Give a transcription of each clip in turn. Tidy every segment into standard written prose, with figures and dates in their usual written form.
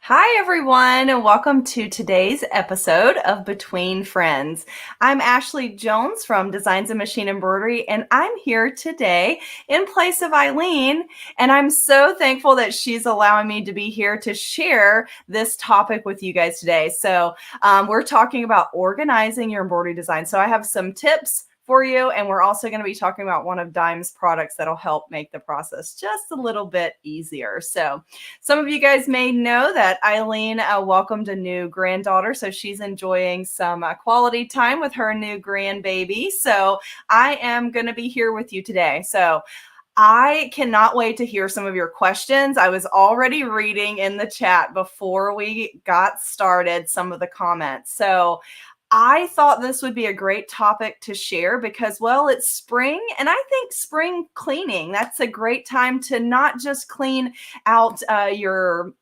Hi, everyone, and welcome to today's episode of Between Friends. I'm Ashley Jones from Designs and Machine Embroidery, and I'm here today in place of Eileen. And I'm so thankful that she's allowing me to be here to share this topic with you guys today. We're talking about organizing your embroidery design. So I have some tips for you. And we're also going to be talking about one of Dime's products that'll help make the process just a little bit easier. So some of you guys may know that Eileen welcomed a new granddaughter. So she's enjoying some quality time with her new grandbaby. So I am going to be here with you today. So I cannot wait to hear some of your questions. I was already reading in the chat before we got started some of the comments. So I thought this would be a great topic to share because, well, it's spring, and I think spring cleaning, that's a great time to not just clean out your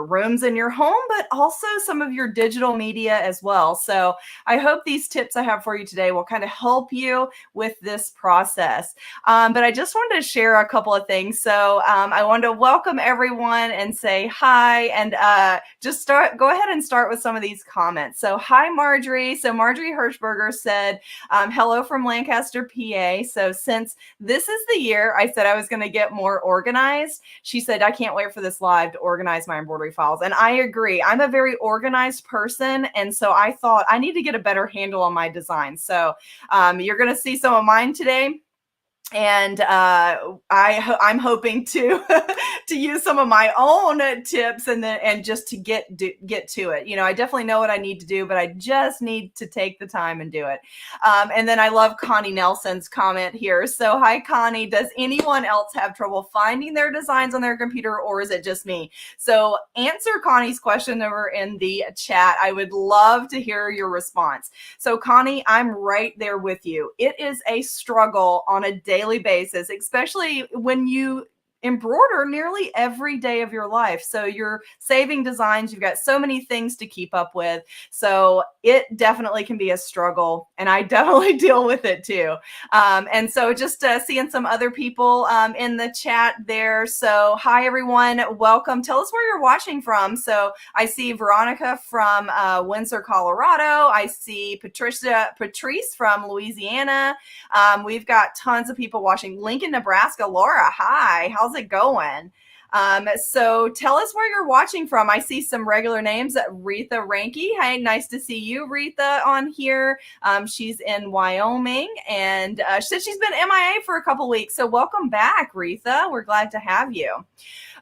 rooms in your home, but also some of your digital media as well. So I hope these tips I have for you today will kind of help you with this process. But I just wanted to share a couple of things. So I wanted to welcome everyone and say hi, and go ahead and start with some of these comments. So hi, Marjorie. So Marjorie Hirschberger said, hello from Lancaster, PA. So since this is the year I said I was going to get more organized, she said, I can't wait for this live to organize my embroidery files. And I agree. I'm a very organized person. And so I thought I need to get a better handle on my design. So you're going to see some of mine today. And I'm hoping to to use some of my own tips and just to get to it. You know, I definitely know what I need to do, but I just need to take the time and do it. And then I love Connie Nelson's comment here. So hi, Connie. Does anyone else have trouble finding their designs on their computer, or is it just me? So answer Connie's question over in the chat. I would love to hear your response. So Connie, I'm right there with you. It is a struggle on a daily basis, especially when you embroider nearly every day of your life. So you're saving designs. You've got so many things to keep up with. So it definitely can be a struggle, and I definitely deal with it too. And so just seeing some other people in the chat there. So hi, everyone. Welcome. Tell us where you're watching from. So I see Veronica from Windsor, Colorado. I see Patrice from Louisiana. We've got tons of people watching. Lincoln, Nebraska. Laura, hi. How's it going? So tell us where you're watching from. I see some regular names. Retha Ranke. Hi, nice to see you, Retha, on here. She's in Wyoming, and she said she's been MIA for a couple weeks. So welcome back, Retha. We're glad to have you.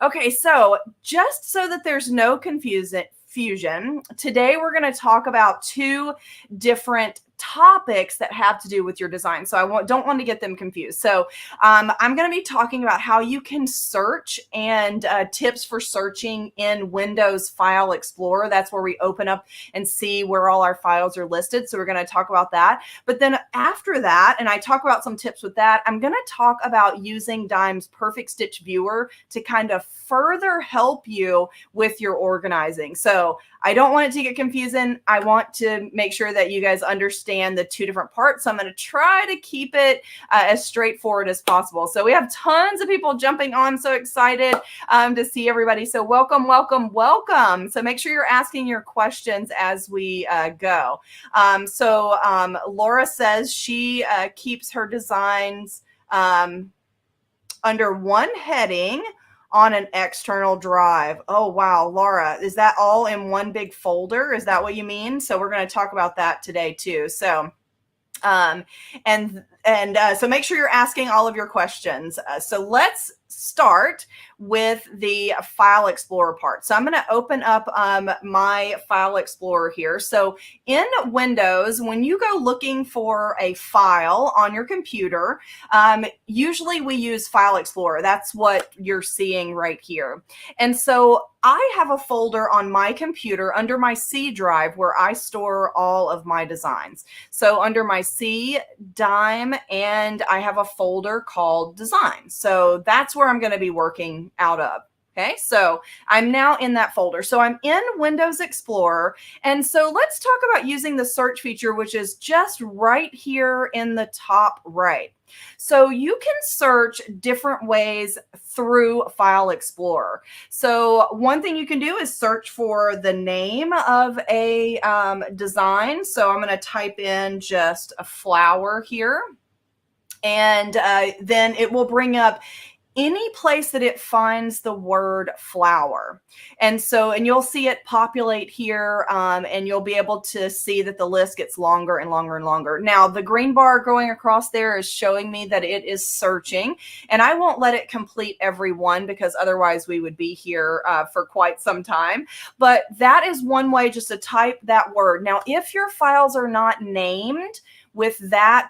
Okay, so just so that there's no confusion, today we're going to talk about two different topics that have to do with your design. So don't want to get them confused. So I'm going to be talking about how you can search and tips for searching in Windows File Explorer. That's where we open up and see where all our files are listed. So we're going to talk about that. But then after that, and I talk about some tips with that, I'm going to talk about using Dime's Perfect Stitch Viewer to kind of further help you with your organizing. So I don't want it to get confusing. I want to make sure that you guys understand the two different parts. So I'm going to try to keep it as straightforward as possible. So we have tons of people jumping on. So excited to see everybody. So welcome, welcome, welcome. So make sure you're asking your questions as we go. Laura says she keeps her designs under one heading on an external drive. Oh, wow, Laura, is that all in one big folder? Is that what you mean? So we're going to talk about that today too. So, so make sure you're asking all of your questions. So let's start with the File Explorer part. So I'm going to open up my File Explorer here. So in Windows, when you go looking for a file on your computer, usually we use File Explorer. That's what you're seeing right here. And so I have a folder on my computer under my C drive where I store all of my designs. So under my C, Dime, and I have a folder called Design. So that's where I'm going to be working out of. Okay, so I'm now in that folder. So I'm in Windows Explorer. And so let's talk about using the search feature, which is just right here in the top right. So you can search different ways through File Explorer. So one thing you can do is search for the name of a design. So I'm going to type in just a flower here. And then it will bring up any place that it finds the word flower. And so, and you'll see it populate here, and you'll be able to see that the list gets longer and longer and longer. Now, the green bar going across there is showing me that it is searching, and I won't let it complete every one because otherwise we would be here for quite some time. But that is one way, just to type that word. Now, if your files are not named with that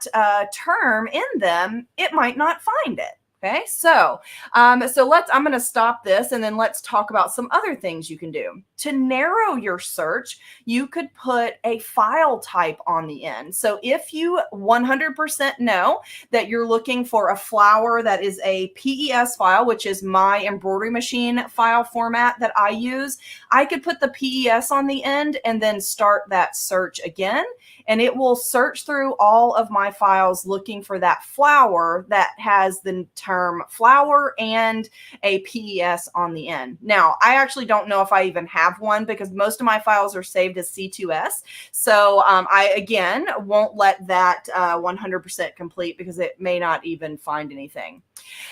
term in them, it might not find it. Okay, so I'm going to stop this and then let's talk about some other things you can do. To narrow your search, you could put a file type on the end. So if you 100% know that you're looking for a flower that is a PES file, which is my embroidery machine file format that I use, I could put the PES on the end and then start that search again. And it will search through all of my files looking for that flower that has the term flower and a PES on the end. Now, I actually don't know if I even have one because most of my files are saved as C2S. So I, again, won't let that 100% complete because it may not even find anything.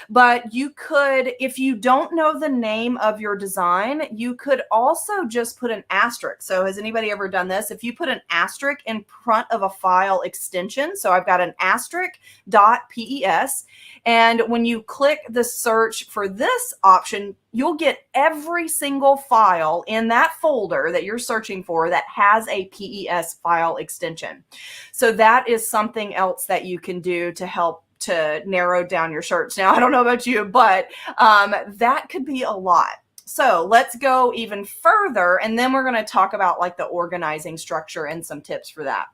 But you could, if you don't know the name of your design, you could also just put an asterisk. So has anybody ever done this? If you put an asterisk in front of a file extension, so I've got an asterisk.pes, and when you click the search for this option, you'll get every single file in that folder that you're searching for that has a PES file extension. So that is something else that you can do to help to narrow down your search. Now, I don't know about you, but that could be a lot. So let's go even further, and then we're going to talk about like the organizing structure and some tips for that.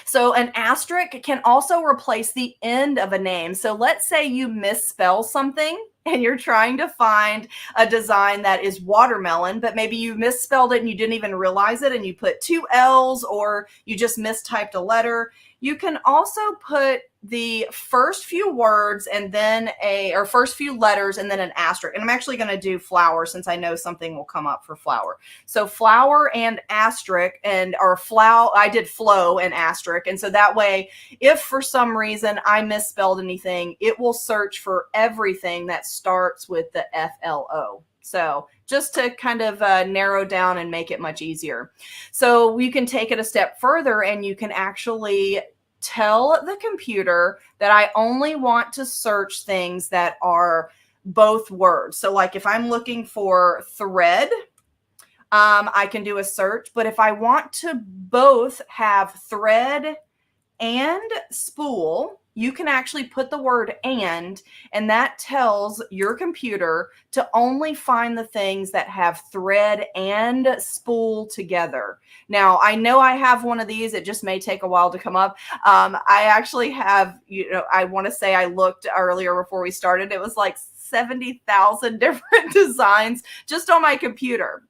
So an asterisk can also replace the end of a name. So let's say you misspell something and you're trying to find a design that is watermelon, but maybe you misspelled it and you didn't even realize it and you put 2 L's or you just mistyped a letter. You can also put the first few words and then or first few letters and then an asterisk. And I'm actually going to do flower since I know something will come up for flower. So flower and asterisk, or I did flow and asterisk. And so that way, if for some reason I misspelled anything, it will search for everything that starts with the FLO. So just to kind of narrow down and make it much easier. So you can take it a step further and you can actually tell the computer that I only want to search things that are both words. So like if I'm looking for thread, I can do a search. But if I want to both have thread and spool, you can actually put the word and that tells your computer to only find the things that have thread and spool together. Now, I know I have one of these. It just may take a while to come up. I actually have, I want to say I looked earlier before we started. It was like 70,000 different designs just on my computer.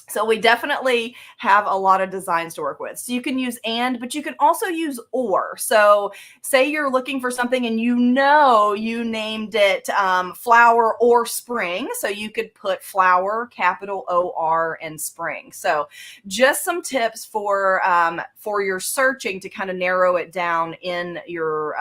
So we definitely have a lot of designs to work with. So you can use and, but you can also use or. So say you're looking for something and you named it flower or spring. So you could put flower, capital O-R, and spring. So just some tips for your searching to kind of narrow it down in your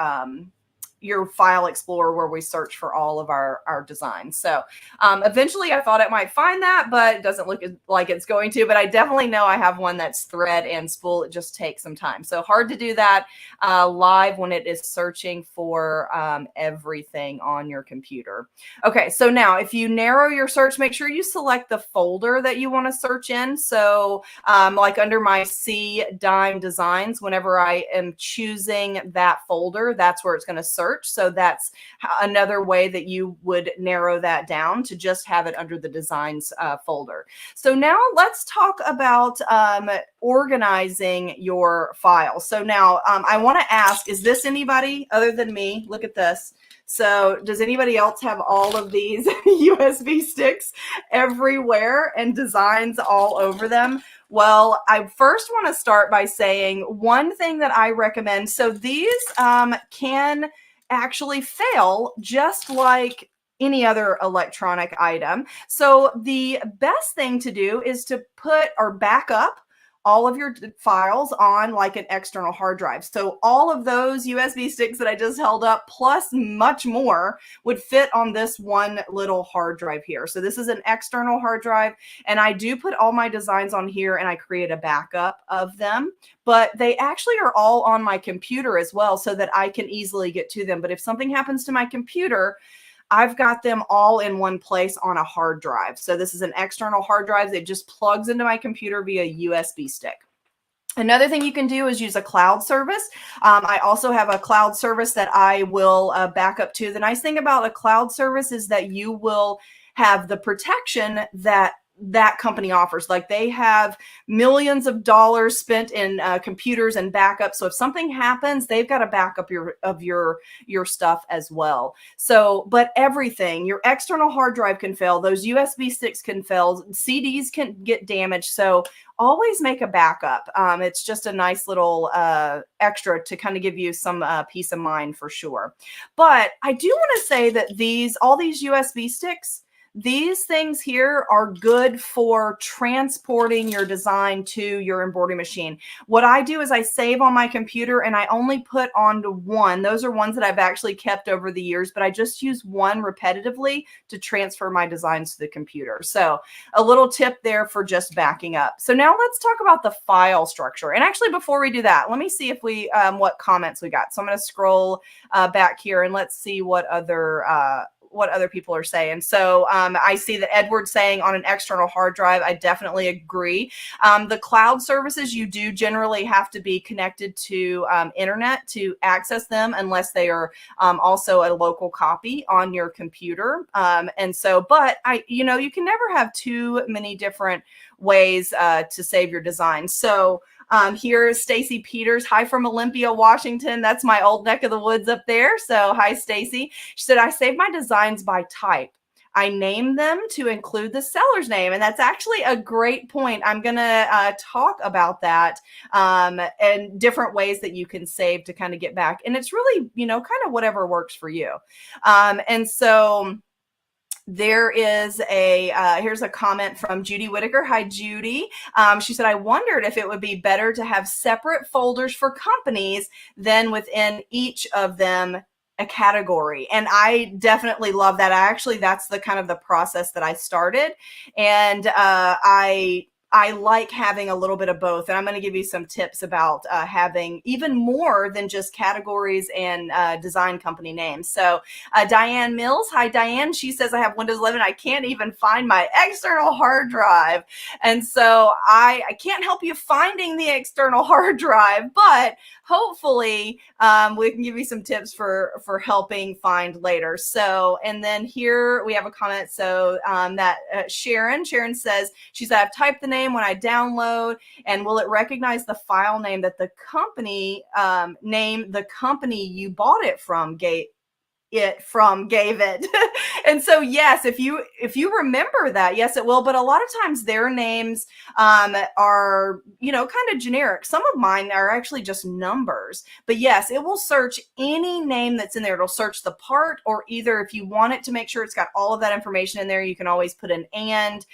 file explorer where we search for all of our designs. So eventually I thought it might find that, but it doesn't look like it's going to, but I definitely know I have one that's thread and spool. It just takes some time. So hard to do that live when it is searching for everything on your computer. Okay, so now if you narrow your search, make sure you select the folder that you want to search in. So like under my C Dime Designs, whenever I am choosing that folder, that's where it's going to search. So that's another way that you would narrow that down, to just have it under the designs folder. So now let's talk about organizing your file. So now I want to ask, is this anybody other than me? Look at this. So does anybody else have all of these USB sticks everywhere and designs all over them? Well, I first want to start by saying one thing that I recommend. So these can actually fail just like any other electronic item. So the best thing to do is to put or back up all of your files on like an external hard drive. So all of those USB sticks that I just held up, plus much more, would fit on this one little hard drive here. So this is an external hard drive, and I do put all my designs on here and I create a backup of them, but they actually are all on my computer as well so that I can easily get to them. But if something happens to my computer, I've got them all in one place on a hard drive. So this is an external hard drive that just plugs into my computer via USB stick. Another thing you can do is use a cloud service. I also have a cloud service that I will back up to. The nice thing about a cloud service is that you will have the protection that company offers. Like, they have millions of dollars spent in computers and backups. So if something happens, they've got a backup of your stuff as well. So, but everything, your external hard drive can fail, those USB sticks can fail, CDs can get damaged. So always make a backup. It's just a nice little extra to kind of give you some peace of mind for sure. But I do want to say that all these USB sticks, these things here are good for transporting your design to your embroidery machine. What I do is I save on my computer and I only put onto one. Those are ones that I've actually kept over the years, but I just use one repetitively to transfer my designs to the computer. So a little tip there for just backing up. So now let's talk about the file structure. And actually, before we do that, let me see if we what comments we got. So I'm going to scroll back here and let's see what other people are saying. So I see that Edward's saying on an external hard drive. I definitely agree. The cloud services, you do generally have to be connected to internet to access them, unless they are also a local copy on your computer. And so, but you can never have too many different ways to save your design. So here's Stacy Peters. Hi from Olympia, Washington. That's my old neck of the woods up there. So hi, Stacy. She said, I save my designs by type. I name them to include the seller's name. And that's actually a great point. I'm going to talk about that and different ways that you can save to kind of get back. And it's really, kind of whatever works for you. And so there is here's a comment from Judy Whitaker. Hi, Judy. She said, I wondered if it would be better to have separate folders for companies than within each of them a category. And I definitely love that. That's the kind of the process that I started. And I like having a little bit of both. And I'm going to give you some tips about having even more than just categories and design company names. So Diane Mills. Hi, Diane. She says, I have Windows 11. I can't even find my external hard drive. And so I can't help you finding the external hard drive, but hopefully we can give you some tips for helping find later. So, and then here we have a comment. So that Sharon says, she said, I've typed the name when I download, and will it recognize the file name that the company the company you bought it from gave it. And so, yes, if you remember that, yes, it will. But a lot of times their names are, kind of generic. Some of mine are actually just numbers. But yes, it will search any name that's in there. It'll search the part, or either if you want it to make sure it's got all of that information in there, you can always put an and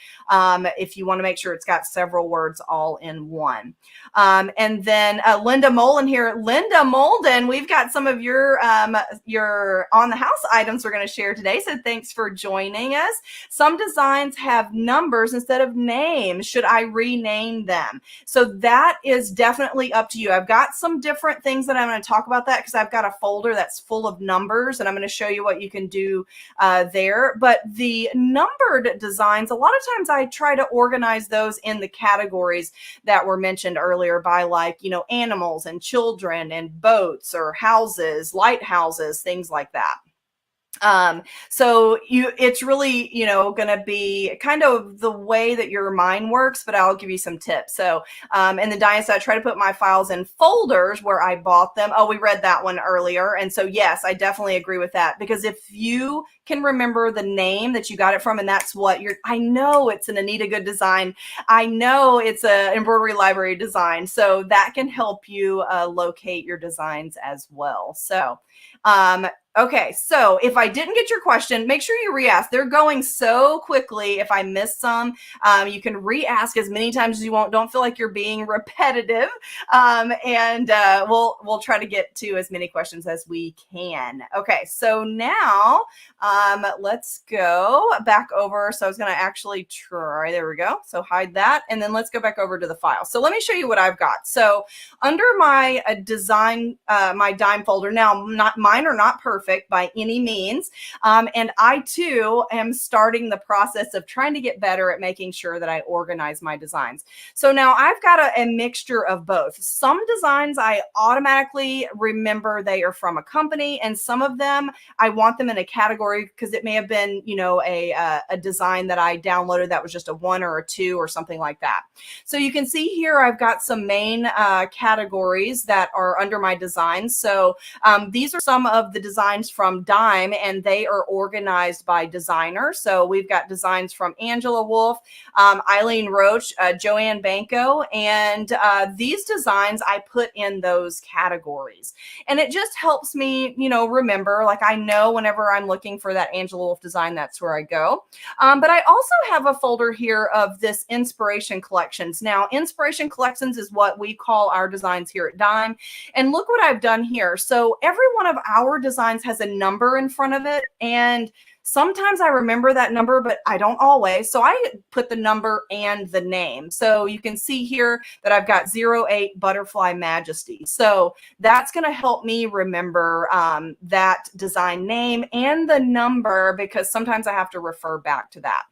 if you want to make sure it's got several words all in one. And then Linda Molden here. Linda Molden, we've got some of your on the house items we're going to share today. So thanks for joining us. Some designs have numbers instead of names. Should I rename them? So that is definitely up to you. I've got some different things that I'm going to talk about that, because I've got a folder that's full of numbers, and I'm going to show you what you can do there. But the numbered designs, a lot of times I try to organize those in the categories that were mentioned earlier by, like, animals and children and boats or houses, lighthouses, things like that. So it's really, going to be kind of the way that your mind works, but I'll give you some tips. So, in the Dice, I try to put my files in folders where I bought them. Oh, we read that one earlier. And so, yes, I definitely agree with that, because if you can remember the name that you got it from, and that's what I know it's an Anita Good design. I know it's a embroidery library design. So that can help you locate your designs as well. So, okay, so if I didn't get your question, make sure you re-ask. They're going so quickly. If I missed some, you can re-ask as many times as you want. Don't feel like you're being repetitive, and we'll try to get to as many questions as we can. Okay, so now let's go back over. So I was going to actually try. There we go. So hide that, and then let's go back over to the file. So let me show you what I've got. So under my design, my dime folder. Now, mine are not perfect by any means. And I too am starting the process of trying to get better at making sure that I organize my designs. So now I've got a mixture of both. Some designs I automatically remember they are from a company, and some of them I want them in a category because it may have been, a design that I downloaded that was just a 1 or a 2 or something like that. So you can see here I've got some main categories that are under my designs. So these are some of the designs from Dime, and they are organized by designer. So we've got designs from Angela Wolf, Eileen Roach, Joanne Banco, and these designs I put in those categories. And it just helps me, remember, like I know whenever I'm looking for that Angela Wolf design, that's where I go. But I also have a folder here of this inspiration collections. Now, inspiration collections is what we call our designs here at Dime. And look what I've done here. So every one of our designs has a number in front of it. And sometimes I remember that number, but I don't always. So I put the number and the name. So you can see here that I've got 08 Butterfly Majesty. So that's going to help me remember that design name and the number, because sometimes I have to refer back to that.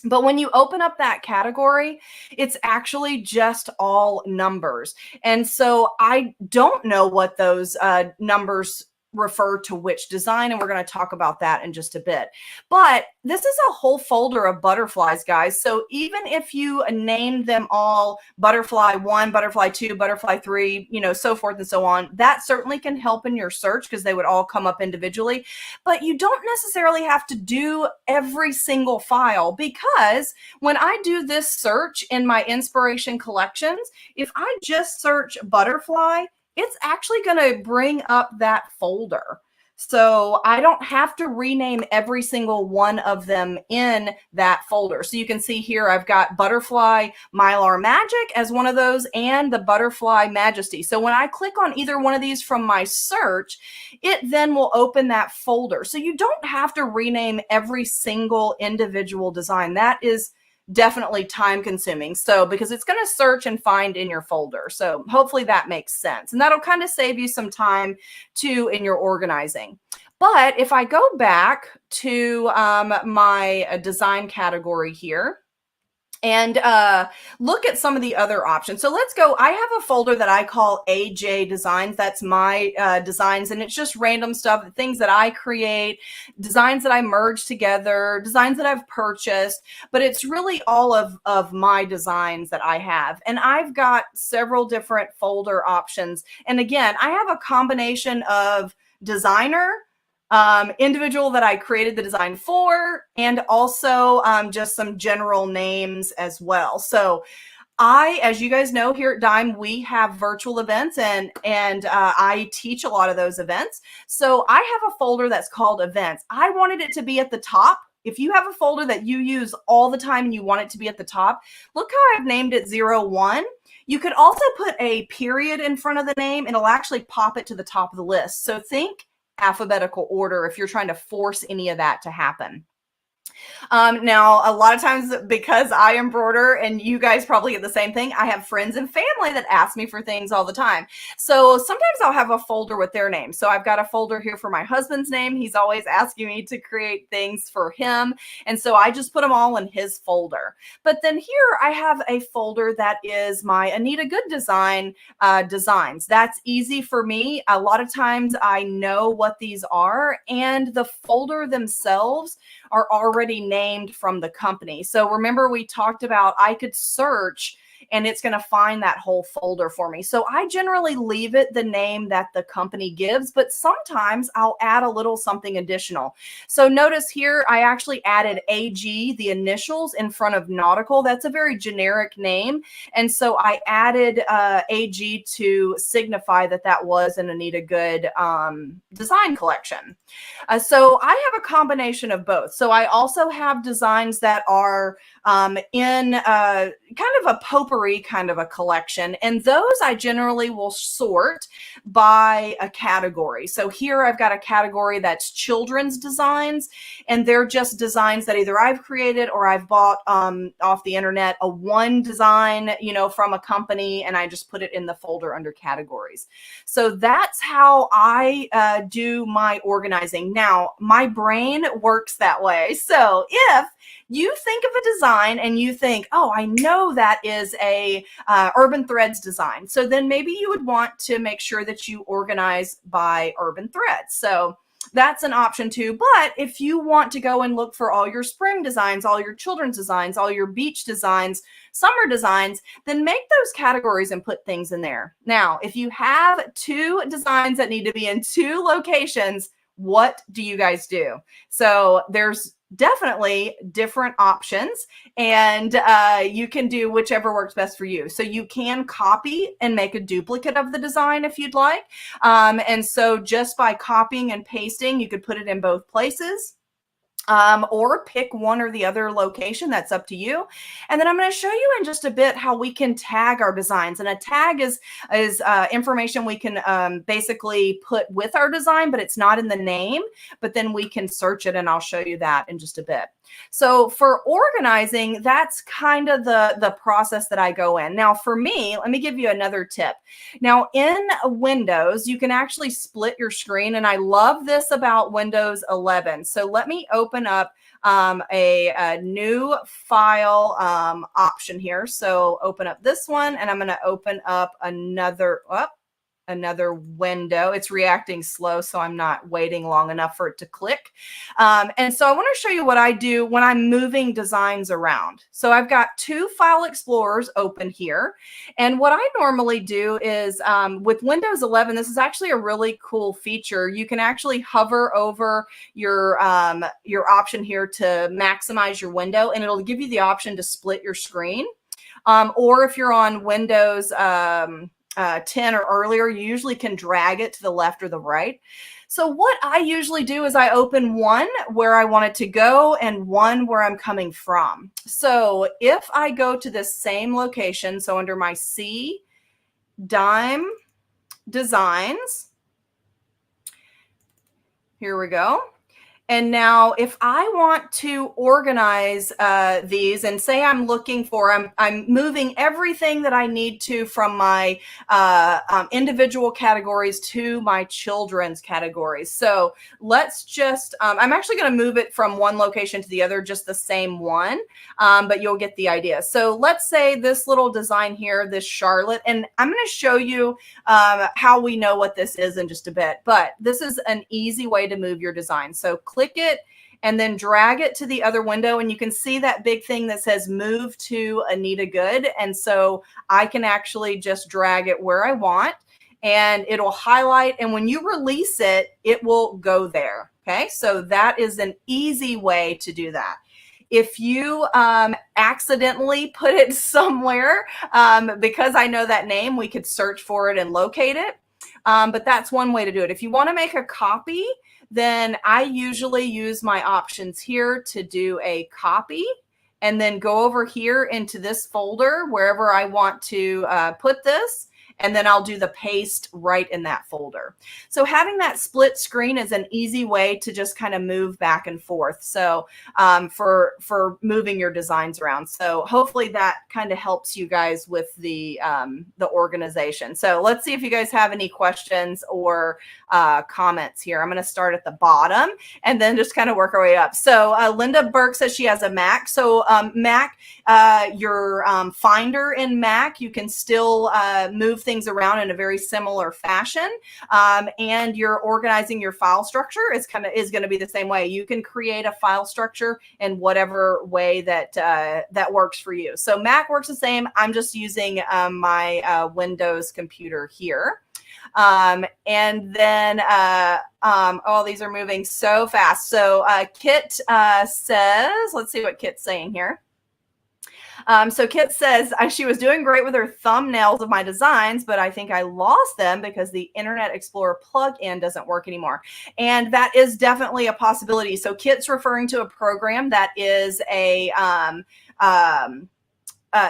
But when you open up that category, it's actually just all numbers. And so I don't know what those numbers refer to which design, and we're going to talk about that in just a bit. But this is a whole folder of butterflies, guys. So even if you name them all butterfly 1, butterfly 2, butterfly 3, so forth and so on, that certainly can help in your search because they would all come up individually. But you don't necessarily have to do every single file, because when I do this search in my inspiration collections, if I just search butterfly, it's actually going to bring up that folder. So I don't have to rename every single one of them in that folder. So you can see here, I've got Butterfly Mylar Magic as one of those, and the Butterfly Majesty. So when I click on either one of these from my search, it then will open that folder. So you don't have to rename every single individual design. That is definitely time consuming. So because it's going to search and find in your folder. So hopefully that makes sense. And that'll kind of save you some time too in your organizing. But if I go back to my design category here, and look at some of the other options. So let's go. I have a folder that I call AJ Designs. That's my designs, and it's just random stuff, things that I create, designs that I merge together, designs that I've purchased, but it's really all of my designs that I have. And I've got several different folder options. And again, I have a combination of designer, individual that I created the design for, and also just some general names as well. So as you guys know, here at Dime, we have virtual events, and I teach a lot of those events. So I have a folder that's called events. I wanted it to be at the top. If you have a folder that you use all the time and you want it to be at the top, look how I've named it 01. You could also put a period in front of the name, and it'll actually pop it to the top of the list. So think alphabetical order if you're trying to force any of that to happen. Now, a lot of times because I embroider and you guys probably get the same thing, I have friends and family that ask me for things all the time. So sometimes I'll have a folder with their names. So I've got a folder here for my husband's name. He's always asking me to create things for him. And so I just put them all in his folder. But then here I have a folder that is my Anita Good designs. That's easy for me. A lot of times I know what these are, and the folder themselves are already named from the company. So remember, we talked about I could search and it's going to find that whole folder for me. So I generally leave it the name that the company gives, but sometimes I'll add a little something additional. So notice here, I actually added AG, the initials, in front of nautical. That's a very generic name. And so I added AG to signify that that was an Anita Good design collection. So I have a combination of both. So I also have designs that are in kind of a potpourri kind of a collection. And those I generally will sort by a category. So here I've got a category that's children's designs, and they're just designs that either I've created or I've bought off the internet, a one design, from a company, and I just put it in the folder under categories. So that's how I do my organizing. Now, my brain works that way. So if you think of a design and you think, oh, I know that is a Urban Threads design. So then maybe you would want to make sure that you organize by Urban Threads. So that's an option too. But if you want to go and look for all your spring designs, all your children's designs, all your beach designs, summer designs, then make those categories and put things in there. Now, if you have two designs that need to be in two locations, what do you guys do? So there's definitely different options, and you can do whichever works best for you. So you can copy and make a duplicate of the design if you'd like. And so just by copying and pasting, you could put it in both places. Or pick one or the other location. That's up to you. And then I'm going to show you in just a bit how we can tag our designs. And a tag is information we can basically put with our design, but it's not in the name, but then we can search it, and I'll show you that in just a bit. So for organizing, that's kind of the process that I go in. Now for me, let me give you another tip. Now in Windows, you can actually split your screen, and I love this about Windows 11. So let me open up a new file option here. So open up this one, and I'm going to open up another window. It's reacting slow, so I'm not waiting long enough for it to click. And so I want to show you what I do when I'm moving designs around. So I've got two file explorers open here. And what I normally do is with Windows 11, this is actually a really cool feature. You can actually hover over your option here to maximize your window, and it'll give you the option to split your screen. Or if you're on Windows 10 or earlier, you usually can drag it to the left or the right. So what I usually do is I open one where I want it to go and one where I'm coming from. So if I go to this same location, so under my C, Dime Designs, here we go. And now if I want to organize these, and say I'm looking for, I'm moving everything that I need to from my individual categories to my children's categories. So let's just, I'm actually going to move it from one location to the other, just the same one, but you'll get the idea. So let's say this little design here, this Charlotte, and I'm going to show you how we know what this is in just a bit, but this is an easy way to move your design. So click it and then drag it to the other window, and you can see that big thing that says move to Anita Good. And so I can actually just drag it where I want, and it'll highlight, and when you release it, it will go there. Okay, so that is an easy way to do that. If you accidentally put it somewhere, because I know that name, we could search for it and locate it. But that's one way to do it. If you want to make a copy, then I usually use my options here to do a copy, and then go over here into this folder wherever I want to put this, and then I'll do the paste right in that folder. So having that split screen is an easy way to just kind of move back and forth. So for moving your designs around. So hopefully that kind of helps you guys with the organization. So let's see if you guys have any questions or comments here. I'm going to start at the bottom and then just kind of work our way up. So Linda Burke says she has a Mac. So Mac, your Finder in Mac, you can still move things around in a very similar fashion. And you're organizing your file structure is going to be the same way. You can create a file structure in whatever way that that works for you. So Mac works the same. I'm just using my Windows computer here. And then, oh, these are moving so fast. So Kit says, let's see what Kit's saying here. So Kit says she was doing great with her thumbnails of my designs, but I think I lost them because the Internet Explorer plugin doesn't work anymore. And that is definitely a possibility. So Kit's referring to a program that is a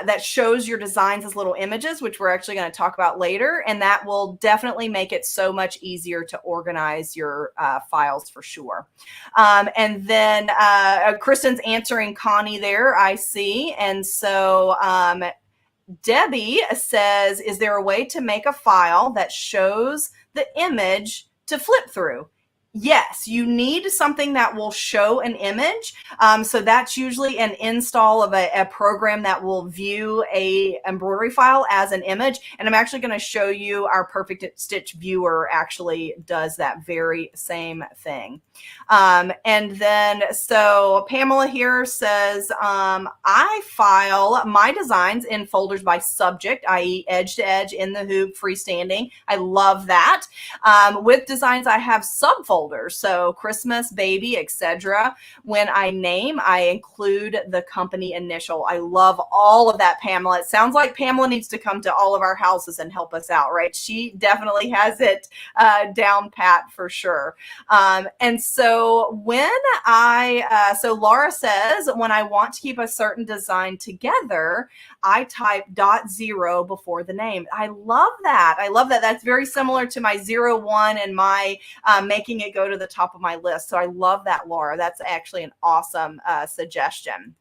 that shows your designs as little images, which we're actually going to talk about later. And that will definitely make it so much easier to organize your files for sure. And then Kristen's answering Connie there, I see. And so Debbie says, is there a way to make a file that shows the image to flip through? Yes, you need something that will show an image. So that's usually an install of a program that will view a embroidery file as an image. And I'm actually going to show you our Perfect Stitch viewer actually does that very same thing. And then, so Pamela here says, I file my designs in folders by subject, i.e. edge to edge, in the hoop, freestanding. I love that. With designs, I have subfolders. So Christmas, baby, etc. When I name, I include the company initial. I love all of that, Pamela. It sounds like Pamela needs to come to all of our houses and help us out, right? She definitely has it down pat for sure. And so when so Laura says, when I want to keep a certain design together, I type .0 before the name. I love that. I love that. That's very similar to my 01 and my making it go to the top of my list. So I love that, Laura. That's actually an awesome suggestion.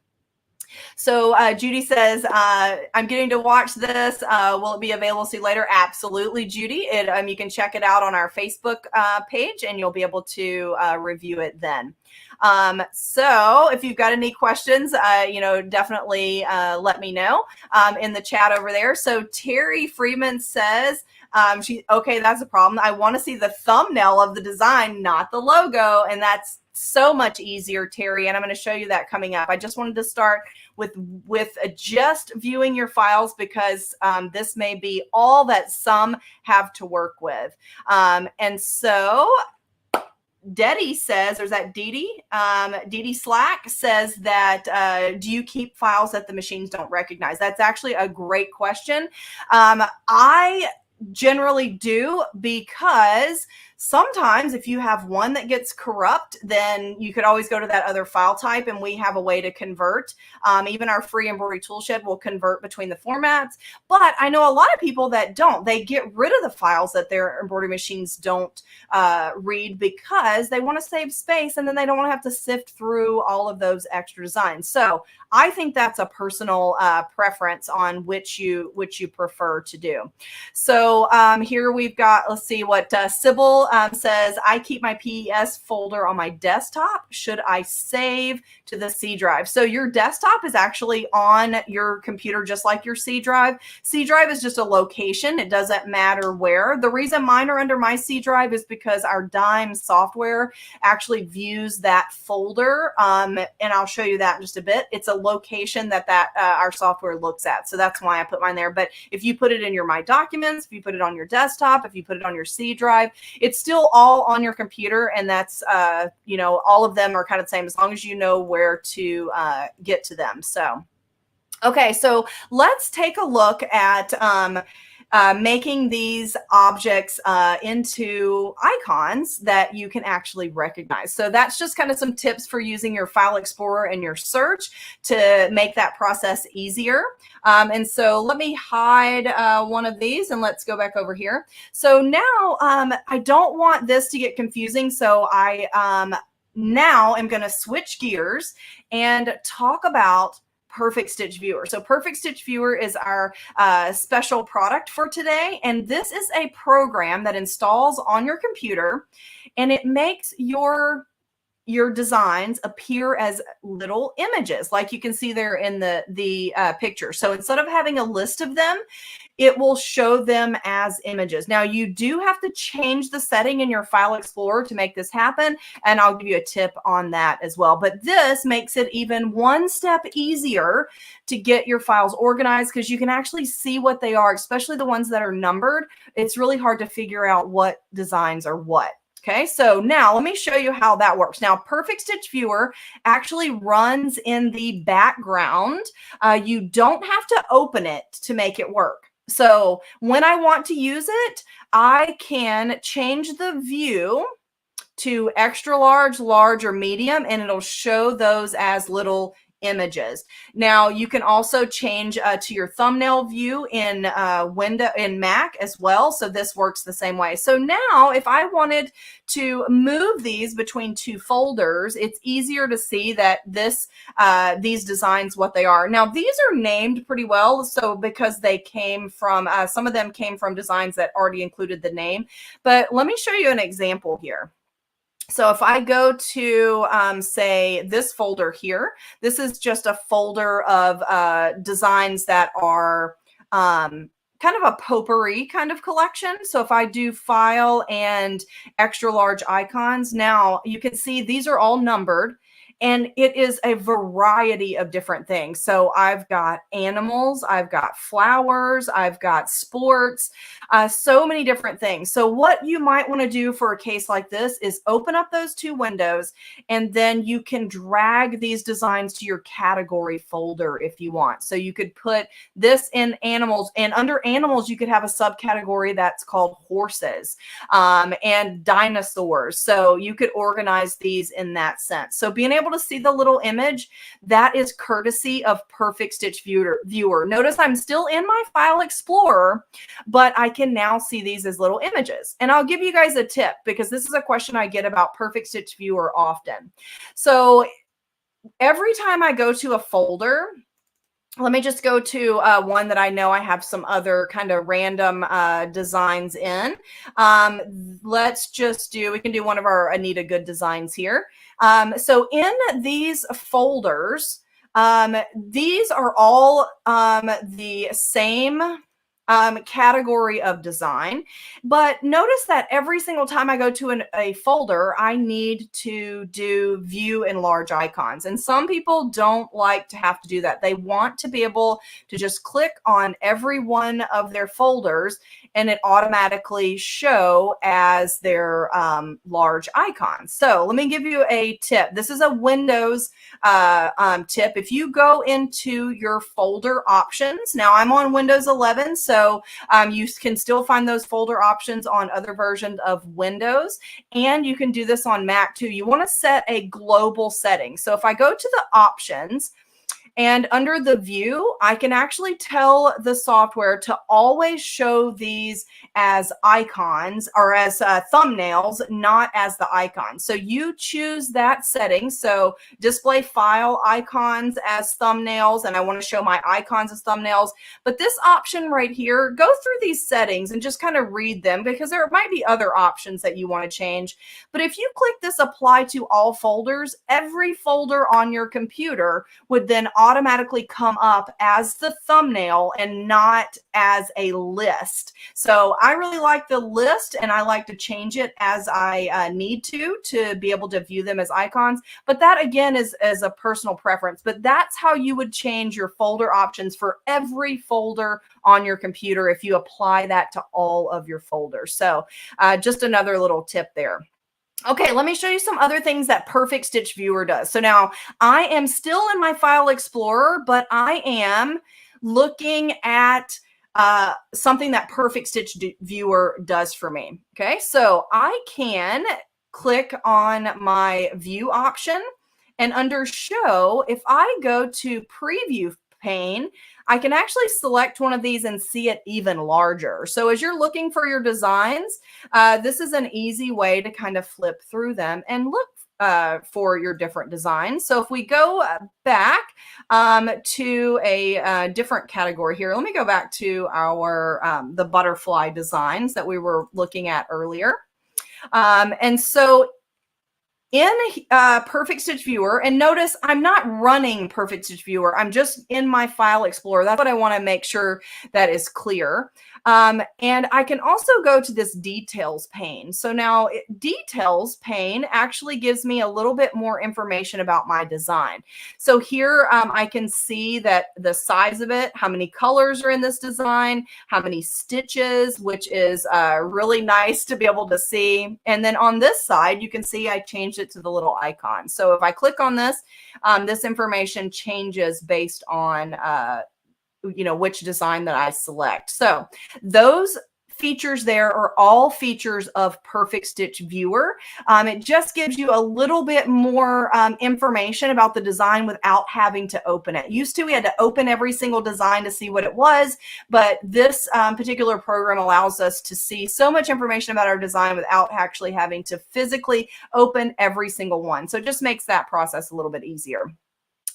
So Judy says, I'm getting to watch this. Will it be available to see later? Absolutely, Judy. You can check it out on our Facebook page and you'll be able to review it then. So if you've got any questions, definitely let me know in the chat over there. So Terry Freeman says, okay, that's a problem. I want to see the thumbnail of the design, not the logo. And that's so much easier, Terry. And I'm going to show you that coming up. I just wanted to start with just viewing your files because this may be all that some have to work with. And so Deddy says, there's that Dee Dee Slack says that, do you keep files that the machines don't recognize? That's actually a great question. I generally do, because sometimes if you have one that gets corrupt, then you could always go to that other file type, and we have a way to convert. Even our free embroidery toolshed will convert between the formats. But I know a lot of people that don't. They get rid of the files that their embroidery machines don't read because they want to save space, and then they don't want to have to sift through all of those extra designs. So I think that's a personal preference on which you prefer to do. So here we've got, let's see what Sybil says, I keep my PES folder on my desktop. Should I save to the C drive? So your desktop is actually on your computer just like your C drive. C drive is just a location. It doesn't matter where. The reason mine are under my C drive is because our Dime software actually views that folder. And I'll show you that in just a bit. It's a location that our software looks at. So that's why I put mine there. But if you put it in your My Documents, if you put it on your desktop, if you put it on your C drive, it's still all on your computer. And that's, all of them are kind of the same as long as you know where to get to them. So, okay, so let's take a look at making these objects into icons that you can actually recognize. So that's just kind of some tips for using your File Explorer and your search to make that process easier. And so let me hide one of these and let's go back over here. So now I don't want this to get confusing. So I now am going to switch gears and talk about Perfect Stitch Viewer. So Perfect Stitch Viewer is our special product for today. And this is a program that installs on your computer and it makes your designs appear as little images like you can see there in the picture. So instead of having a list of them, it will show them as images. Now you do have to change the setting in your File Explorer to make this happen, and I'll give you a tip on that as well. But this makes it even one step easier to get your files organized because you can actually see what they are, especially the ones that are numbered. It's really hard to figure out what designs are what. Okay, so now let me show you how that works. Now, Perfect Stitch Viewer actually runs in the background. You don't have to open it to make it work. So when I want to use it, I can change the view to extra large, large, or medium, and it'll show those as little images. Now you can also change to your thumbnail view in Mac as well. So this works the same way. So now if I wanted to move these between two folders, it's easier to see that these designs, what they are. Now these are named pretty well. So because they came from, some of them came from designs that already included the name, but let me show you an example here. So if I go to, say, this folder here, this is just a folder of designs that are kind of a potpourri kind of collection. So if I do File and Extra Large Icons, now you can see these are all numbered. And it is a variety of different things. So I've got animals, I've got flowers, I've got sports, so many different things. So what you might want to do for a case like this is open up those two windows, and then you can drag these designs to your category folder if you want. So you could put this in animals, and under animals, you could have a subcategory that's called horses and dinosaurs. So you could organize these in that sense. So being able to see the little image, that is courtesy of Perfect Stitch Viewer. Notice I'm still in my File Explorer, but I can now see these as little images. And I'll give you guys a tip because this is a question I get about Perfect Stitch Viewer often. So every time I go to a folder, let me just go to one that I know I have some other kind of random designs in. Let's just do, we can do one of our Anita Good designs here. So in these folders, these are all the same category of design, but notice that every single time I go to a folder, I need to do view enlarge icons. And some people don't like to have to do that. They want to be able to just click on every one of their folders and it automatically show as their large icons. So let me give you a tip. This is a Windows tip. If you go into your folder options, now I'm on Windows 11, so you can still find those folder options on other versions of Windows, and you can do this on Mac too. You want to set a global setting. So if I go to the options, and under the view, I can actually tell the software to always show these as icons or as thumbnails, not as the icons. So you choose that setting. So display file icons as thumbnails, and I want to show my icons as thumbnails. But this option right here, go through these settings and just kind of read them because there might be other options that you want to change. But if you click this apply to all folders, every folder on your computer would then automatically come up as the thumbnail and not as a list. So I really like the list, and I like to change it as I need to be able to view them as icons. But that again is a personal preference. But that's how you would change your folder options for every folder on your computer if you apply that to all of your folders. So just another little tip there. Okay, let me show you some other things that Perfect Stitch Viewer does. So now I am still in my File Explorer, but I am looking at something that Perfect Stitch Viewer does for me. Okay, so I can click on my view option, and under show, if I go to preview pane, I can actually select one of these and see it even larger. So as you're looking for your designs, this is an easy way to kind of flip through them and look for your different designs. So if we go back to a different category here, let me go back to our the butterfly designs that we were looking at earlier. And so in Perfect Stitch Viewer, and notice I'm not running Perfect Stitch Viewer, I'm just in my File Explorer. That's what I want to make sure that is clear. And I can also go to this Details pane. So now Details pane actually gives me a little bit more information about my design. So here I can see that the size of it, how many colors are in this design, how many stitches, which is really nice to be able to see. And then on this side, you can see I changed it to the little icon. So if I click on this, this information changes based on which design that I select. So those features there are all features of Perfect Stitch Viewer. It just gives you a little bit more information about the design without having to open it. Used to, we had to open every single design to see what it was, but this particular program allows us to see so much information about our design without actually having to physically open every single one. So it just makes that process a little bit easier.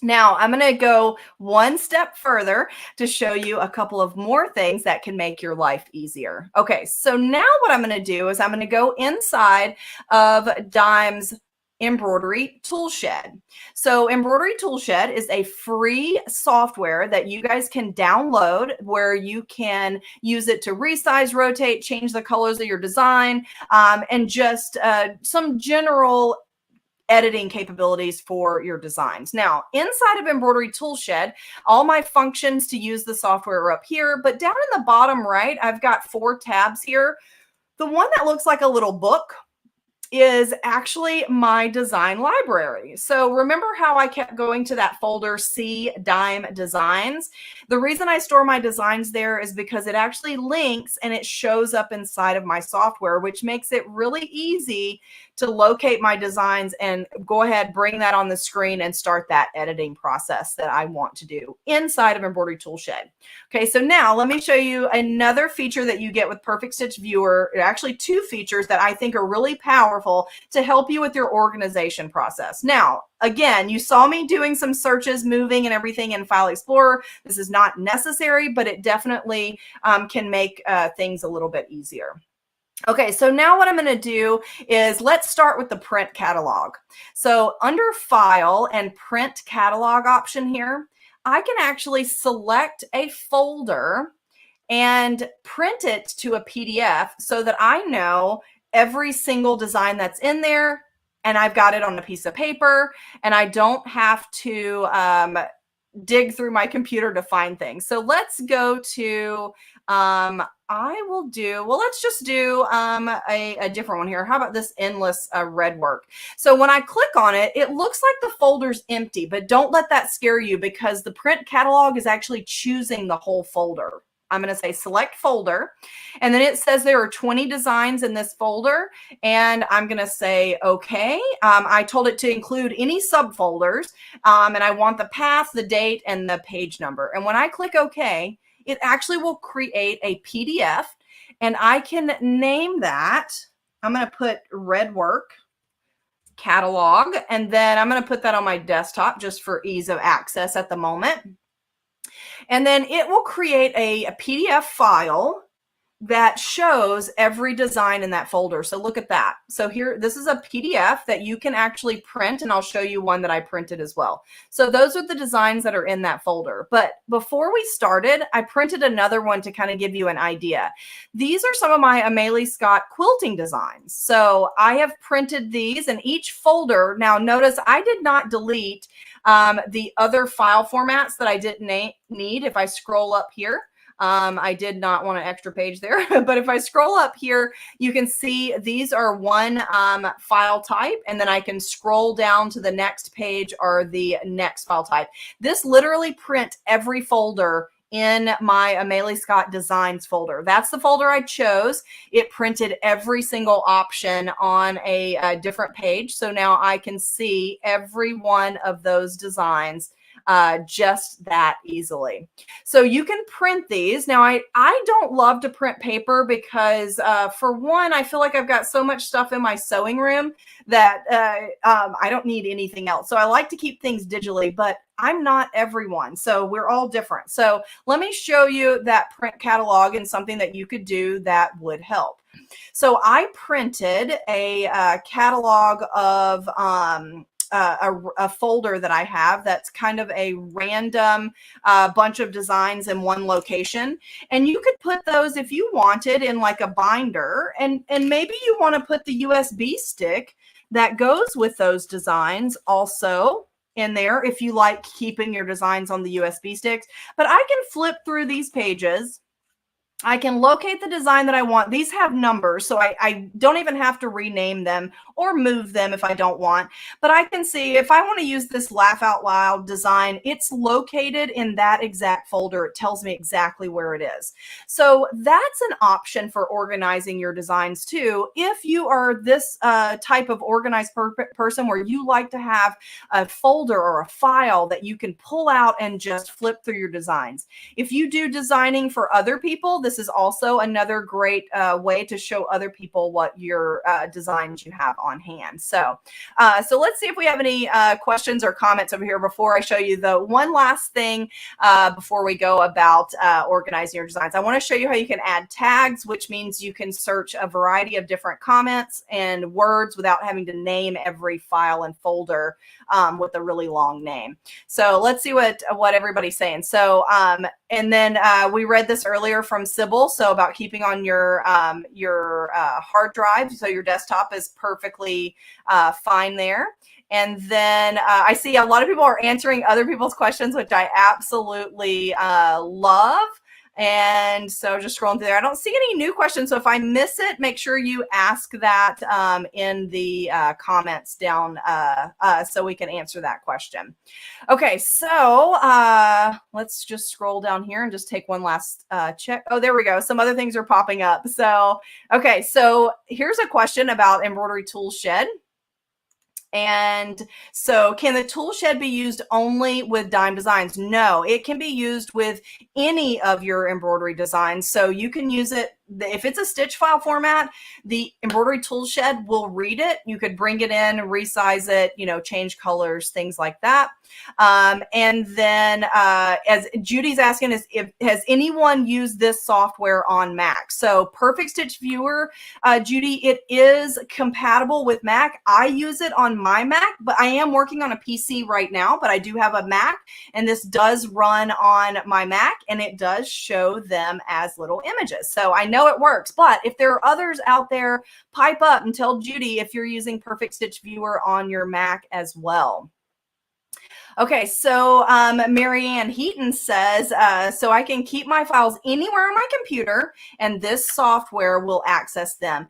Now, I'm going to go one step further to show you a couple of more things that can make your life easier. Okay, so now what I'm going to do is I'm going to go inside of Dime's Embroidery Toolshed. So Embroidery Toolshed is a free software that you guys can download where you can use it to resize, rotate, change the colors of your design, and just some general editing capabilities for your designs. Now, inside of Embroidery Toolshed, all my functions to use the software are up here, but down in the bottom right, I've got 4 tabs here. The one that looks like a little book is actually my design library. So remember how I kept going to that folder, C Dime Designs? The reason I store my designs there is because it actually links and it shows up inside of my software, which makes it really easy to locate my designs and go ahead, bring that on the screen and start that editing process that I want to do inside of Embroidery Toolshed. Okay, so now let me show you another feature that you get with Perfect Stitch Viewer. Actually, 2 features that I think are really powerful to help you with your organization process. Now, again, you saw me doing some searches, moving and everything in File Explorer. This is not necessary, but it definitely can make things a little bit easier. Okay, so now what I'm going to do is let's start with the print catalog. So under File and Print Catalog option here, I can actually select a folder and print it to a PDF so that I know every single design that's in there and I've got it on a piece of paper and I don't have to dig through my computer to find things. So let's go to, let's just do a different one here. How about this endless red work? So when I click on it, it looks like the folder's empty, but don't let that scare you because the print catalog is actually choosing the whole folder. I'm going to say select folder, and then it says there are 20 designs in this folder, and I'm going to say okay. I told it to include any subfolders, and I want the path, the date, and the page number. And when I click OK, it actually will create a PDF, and I can name that. I'm going to put red work catalog, and then I'm going to put that on my desktop just for ease of access at the moment. And then it will create a PDF file that shows every design in that folder. So look at that. So here, this is a PDF that you can actually print, and I'll show you one that I printed as well. So those are the designs that are in that folder. But before we started, I printed another one to kind of give you an idea. These are some of my Amelie Scott quilting designs. So I have printed these in each folder. Now notice I did not delete the other file formats that I didn't need. If I scroll up here, I did not want an extra page there, but if I scroll up here, you can see these are one file type, and then I can scroll down to the next page or the next file type. This literally print every folder in my Amelie Scott Designs folder. That's the folder I chose. It printed every single option on a different page. So now I can see every one of those designs just that easily. So you can print these. Now, I don't love to print paper because for one, I feel like I've got so much stuff in my sewing room that I don't need anything else. So I like to keep things digitally, but I'm not everyone. So we're all different. So let me show you that print catalog and something that you could do that would help. So I printed a catalog of a folder that I have that's kind of a random bunch of designs in one location. And you could put those if you wanted in like a binder, and maybe you want to put the USB stick that goes with those designs also in there if you like keeping your designs on the USB sticks. But I can flip through these pages. I can locate the design that I want. These have numbers, so I don't even have to rename them or move them if I don't want. But I can see if I want to use this Laugh Out Loud design, it's located in that exact folder. It tells me exactly where it is. So that's an option for organizing your designs too. If you are this type of organized person where you like to have a folder or a file that you can pull out and just flip through your designs. If you do designing for other people, this is also another great way to show other people what your designs you have on hand. So let's see if we have any questions or comments over here before I show you the one last thing before we go about organizing your designs. I want to show you how you can add tags, which means you can search a variety of different comments and words without having to name every file and folder with a really long name. So let's see what everybody's saying. So and then we read this earlier from Sybil, so about keeping on your hard drive, so your desktop is perfectly fine there. And then I see a lot of people are answering other people's questions, which I absolutely love. And so just scrolling through there, I don't see any new questions. So if I miss it, make sure you ask that in the comments down so we can answer that question. Okay, so let's just scroll down here and just take one last check. Oh, there we go. Some other things are popping up. So, okay, so here's a question about Embroidery Tool Shed. And so can the tool shed be used only with dime designs? No, it can be used with any of your embroidery designs. So you can use it if it's a stitch file format. The embroidery tool shed will read it. You could bring it in, resize it, change colors, things like that. And then as Judy's asking is, has anyone used this software on Mac? So Perfect Stitch Viewer, Judy, it is compatible with Mac. I use it on my Mac, but I am working on a PC right now, but I do have a Mac, and this does run on my Mac, and it does show them as little images. So I know it works, but if there are others out there, pipe up and tell Judy if you're using Perfect Stitch Viewer on your Mac as well. Okay, so Marianne Heaton says, so I can keep my files anywhere on my computer, and this software will access them.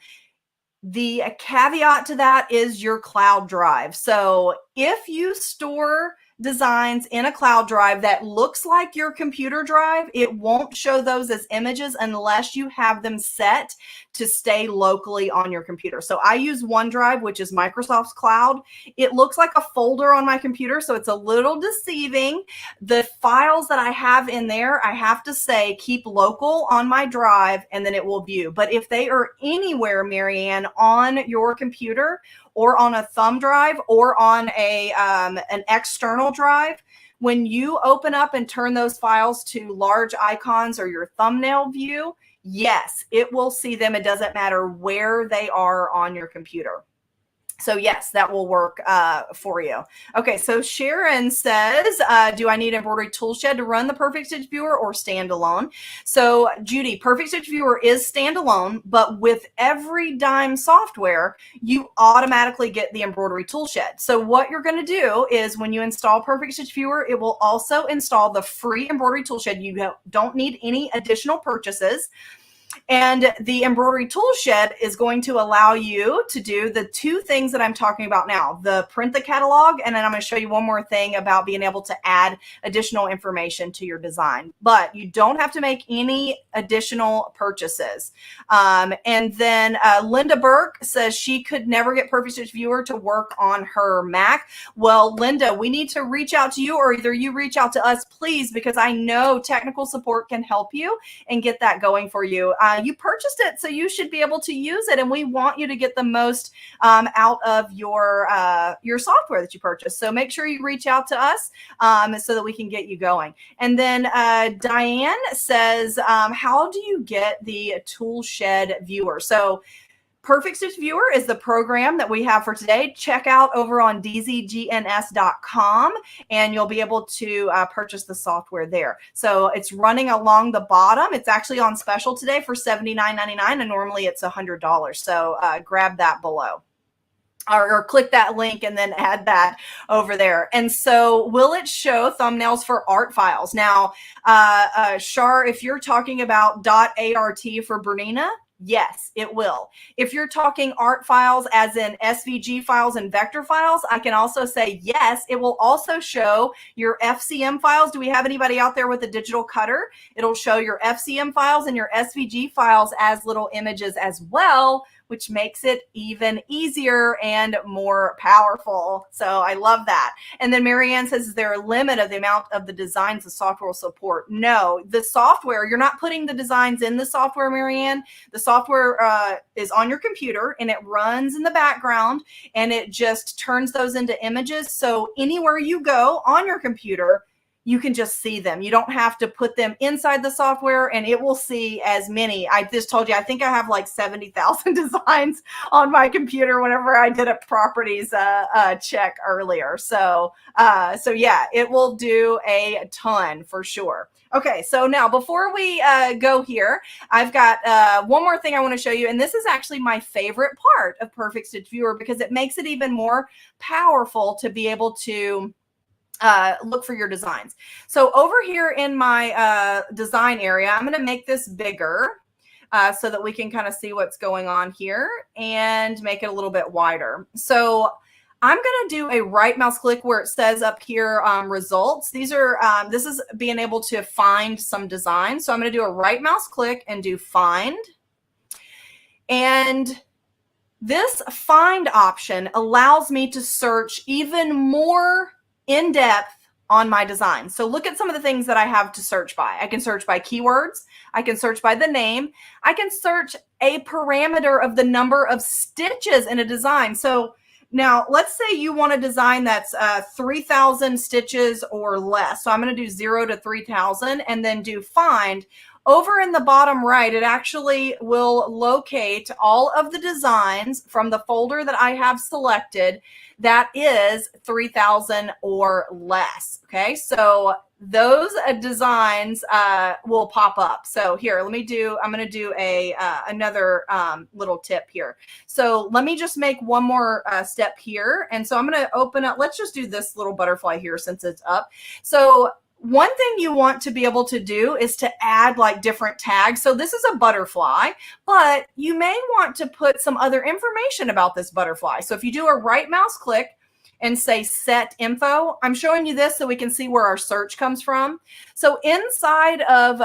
The caveat to that is your cloud drive. So if you store designs in a cloud drive that looks like your computer drive, it won't show those as images unless you have them set to stay locally on your computer. So I use OneDrive, which is Microsoft's cloud. It looks like a folder on my computer, so it's a little deceiving. The files that I have in there, I have to say keep local on my drive, and then it will view. But if they are anywhere, Marianne, on your computer or on a thumb drive or on an external drive, when you open up and turn those files to large icons or your thumbnail view, yes, it will see them. It doesn't matter where they are on your computer. So yes, that will work for you. Okay, so Sharon says, do I need Embroidery Tool Shed to run the Perfect Stitch Viewer or standalone? So Judy, Perfect Stitch Viewer is standalone, but with every dime software, you automatically get the Embroidery Tool Shed. So what you're going to do is when you install Perfect Stitch Viewer, it will also install the free Embroidery Tool Shed. You don't need any additional purchases. And the embroidery tool shed is going to allow you to do the two things that I'm talking about now, the print the catalog, and then I'm going to show you one more thing about being able to add additional information to your design. But you don't have to make any additional purchases. And then Linda Burke says she could never get Perfect Stitch Viewer to work on her Mac. Well, Linda, we need to reach out to you, or either you reach out to us, please, because I know technical support can help you and get that going for you. You purchased it, so you should be able to use it, and we want you to get the most out of your software that you purchased. So make sure you reach out to us so that we can get you going. And then Diane says, how do you get the tool shed viewer? So Perfect Stitch Viewer is the program that we have for today. Check out over on dzgns.com and you'll be able to purchase the software there. So it's running along the bottom. It's actually on special today for $79.99, and normally it's $100. So grab that below. Or click that link and then add that over there. And so will it show thumbnails for art files? Now, Shar, if you're talking about .art for Bernina, yes, it will. If you're talking art files as in SVG files and vector files, I can also say yes. It will also show your FCM files. Do we have anybody out there with a digital cutter? It'll show your FCM files and your SVG files as little images as well, which makes it even easier and more powerful. So I love that. And then Marianne says, is there a limit of the amount of the designs the software will support? No, the software, you're not putting the designs in the software, Marianne. The software is on your computer and it runs in the background and it just turns those into images. So anywhere you go on your computer, you can just see them. You don't have to put them inside the software, and it will see as many. I just told you, I think I have like 70,000 designs on my computer whenever I did a properties check earlier. So yeah, it will do a ton for sure. Okay, so now before we go here, I've got one more thing I want to show you, and this is actually my favorite part of Perfect Stitch Viewer because it makes it even more powerful to be able to look for your designs. So over here in my design area, I'm going to make this bigger so that we can kind of see what's going on here and make it a little bit wider. So I'm going to do a right mouse click where it says up here results. These are this is being able to find some designs. So I'm going to do a right mouse click and do find. And this find option allows me to search even more in depth on my design. So look at some of the things that I have to search by. I can search by keywords. I can search by the name. I can search a parameter of the number of stitches in a design. So now let's say you want a design that's 3,000 stitches or less. So I'm going to do 0 to 3,000 and then do find. Over in the bottom right, it actually will locate all of the designs from the folder that I have selected that is 3,000 or less. Okay, so those designs will pop up. So here, I'm going to do another little tip here. So let me just make one more step here. And so I'm going to open up, let's just do this little butterfly here since it's up. So one thing you want to be able to do is to add like different tags. So this is a butterfly, but you may want to put some other information about this butterfly. So if you do a right mouse click and say set info, I'm showing you this so we can see where our search comes from. So inside of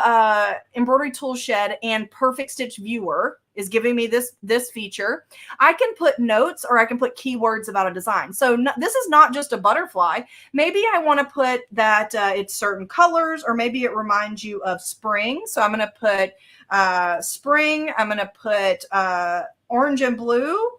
Embroidery Tool Shed and Perfect Stitch Viewer is giving me this feature. I can put notes or I can put keywords about a design. So this is not just a butterfly. Maybe I want to put that it's certain colors, or maybe it reminds you of spring. So I'm going to put spring. I'm going to put orange and blue.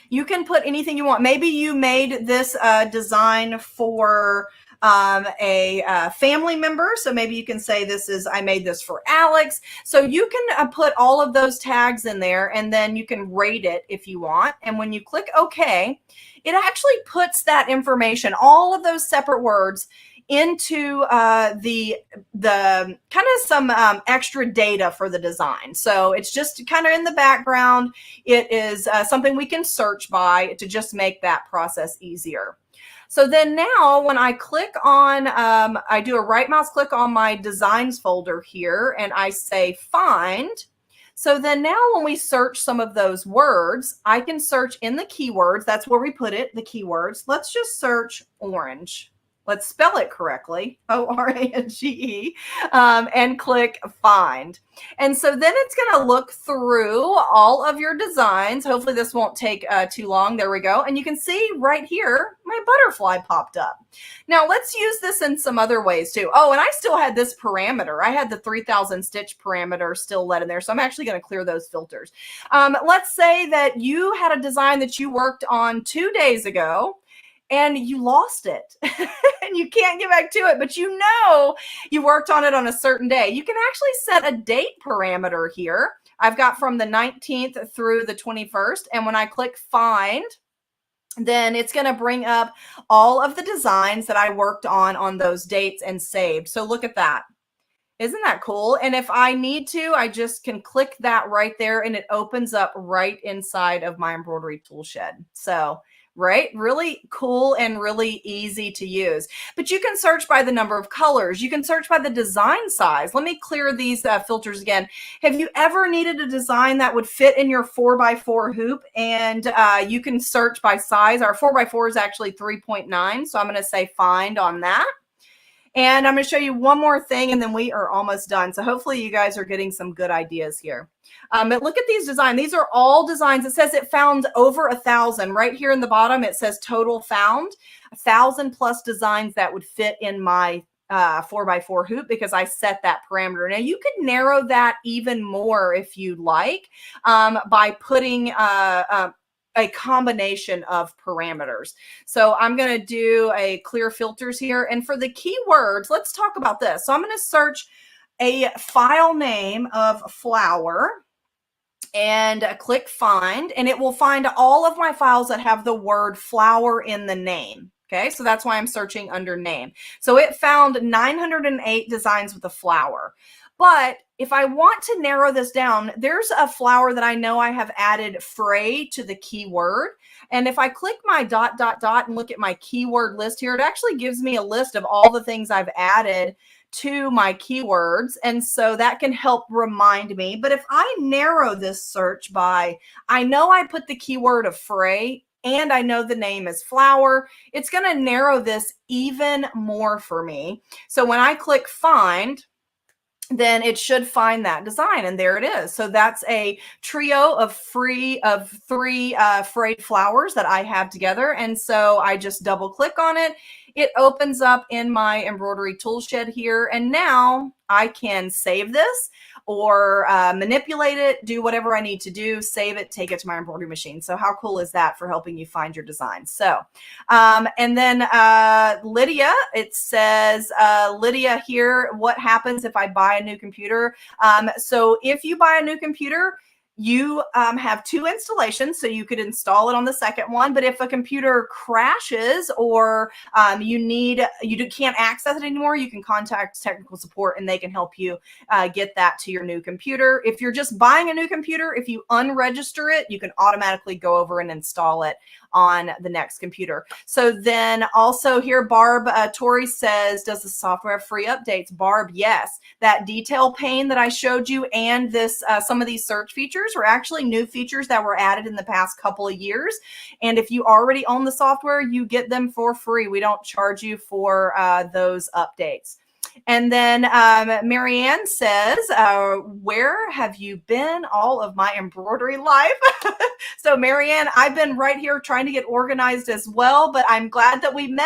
You can put anything you want. Maybe you made this design for a family member. So maybe you can say I made this for Alex. So you can put all of those tags in there and then you can rate it if you want. And when you click OK, it actually puts that information, all of those separate words, into the kind of some extra data for the design. So it's just kind of in the background. It is something we can search by to just make that process easier. So then now when I click on, I do a right mouse click on my designs folder here and I say find. So then now when we search some of those words, I can search in the keywords. That's where we put it, the keywords. Let's just search orange. Let's spell it correctly, O-R-A-N-G-E, and click find. And so then it's going to look through all of your designs. Hopefully this won't take too long. There we go. And you can see right here, my butterfly popped up. Now let's use this in some other ways too. Oh, and I still had this parameter. I had the 3000 stitch parameter still let in there. So I'm actually going to clear those filters. Let's say that you had a design that you worked on 2 days ago and you lost it and you can't get back to it, but you know you worked on it on a certain day. You can actually set a date parameter here. I've got from the 19th through the 21st. And when I click find, then it's going to bring up all of the designs that I worked on those dates and saved. So look at that. Isn't that cool? And if I need to, I just can click that right there and it opens up right inside of my embroidery tool shed. So right? Really cool and really easy to use. But you can search by the number of colors. You can search by the design size. Let me clear these filters again. Have you ever needed a design that would fit in your 4x4 hoop? And you can search by size. Our 4x4 is actually 3.9. So I'm going to say find on that. And I'm going to show you one more thing and then we are almost done. So hopefully you guys are getting some good ideas here. But look at these designs. These are all designs. It says it found over 1,000. Right here in the bottom, it says total found. 1,000 plus designs that would fit in my 4x4 hoop because I set that parameter. Now you could narrow that even more if you like by putting a combination of parameters. So I'm going to do a clear filters here. And for the keywords, let's talk about this. So I'm going to search a file name of flower and click find, and it will find all of my files that have the word flower in the name. Okay, so that's why I'm searching under name. So it found 908 designs with a flower. But if I want to narrow this down, there's a flower that I know I have added fray to the keyword. And if I click my ... and look at my keyword list here, it actually gives me a list of all the things I've added to my keywords. And so that can help remind me. But if I narrow this search by, I know I put the keyword of fray and I know the name is flower, it's going to narrow this even more for me. So when I click find, then it should find that design. And there it is. So that's a trio of three frayed flowers that I have together. And so I just double click on it. It opens up in my embroidery tool shed here. And now I can save this or manipulate it, do whatever I need to do, save it, take it to my embroidery machine. So how cool is that for helping you find your design? So, and then Lydia, it says, Lydia here, what happens if I buy a new computer? So if you buy a new computer, you have 2 installations, so you could install it on the second one. But if a computer crashes or you can't access it anymore, you can contact technical support and they can help you get that to your new computer. If you're just buying a new computer, if you unregister it, you can automatically go over and install it on the next computer. So then also here, Barb Tori says, does the software have free updates? Barb, yes. That detail pane that I showed you and this some of these search features are actually new features that were added in the past couple of years. And if you already own the software, you get them for free. We don't charge you for those updates. And then Marianne says, where have you been all of my embroidery life? So Marianne, I've been right here trying to get organized as well, but I'm glad that we met.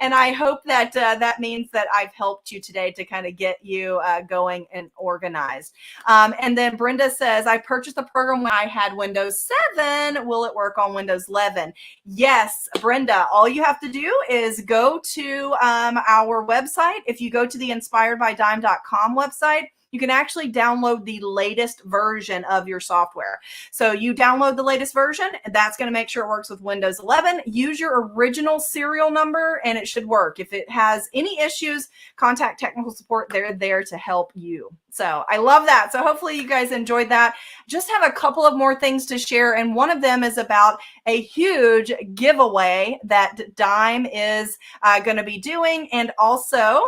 And I hope that that means that I've helped you today to kind of get you going and organized. And then Brenda says, I purchased the program when I had Windows 7. Will it work on Windows 11? Yes, Brenda, all you have to do is go to our website. If you go to the inspiredbydime.com website, you can actually download the latest version of your software. So you download the latest version, and that's going to make sure it works with Windows 11. Use your original serial number, and it should work. If it has any issues, contact technical support. They're there to help you. So I love that. So hopefully you guys enjoyed that. Just have a couple of more things to share, and one of them is about a huge giveaway that Dime is going to be doing, and also